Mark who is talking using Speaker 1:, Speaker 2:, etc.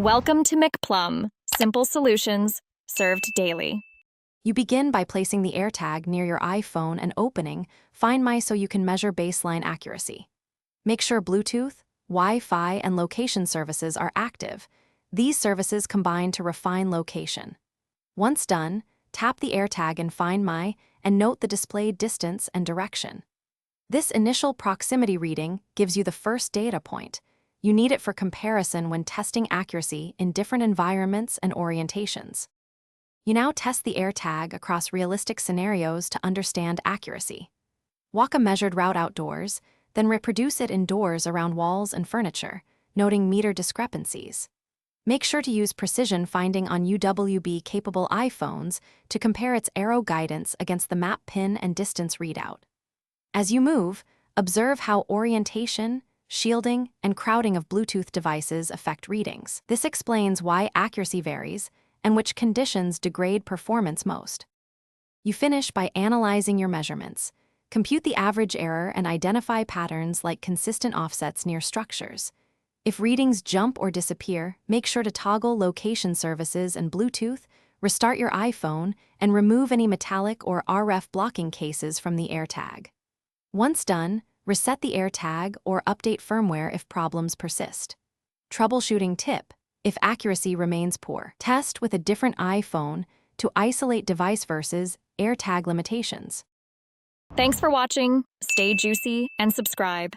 Speaker 1: Welcome to McPlum, simple solutions served daily.
Speaker 2: You begin by placing the AirTag near your iPhone and opening Find My so you can measure baseline accuracy. Make sure Bluetooth, Wi-Fi, and location services are active. These services combine to refine location. Once done, tap the AirTag in Find My and note the displayed distance and direction. This initial proximity reading gives you the first data point. You need it for comparison when testing accuracy in different environments and orientations. You now test the AirTag across realistic scenarios to understand accuracy. Walk a measured route outdoors, then reproduce it indoors around walls and furniture, noting meter discrepancies. Make sure to use precision finding on UWB-capable iPhones to compare its arrow guidance against the map pin and distance readout. As you move, observe how orientation, shielding, and crowding of Bluetooth devices affect readings. This explains why accuracy varies and which conditions degrade performance most. You finish by analyzing your measurements. Compute the average error and identify patterns like consistent offsets near structures. If readings jump or disappear, make sure to toggle location services and Bluetooth, restart your iPhone, and remove any metallic or RF blocking cases from the AirTag. Once done, reset the AirTag or update firmware if problems persist. Troubleshooting tip: if accuracy remains poor, test with a different iPhone to isolate device versus AirTag limitations.
Speaker 1: Thanks for watching. Stay juicy and subscribe.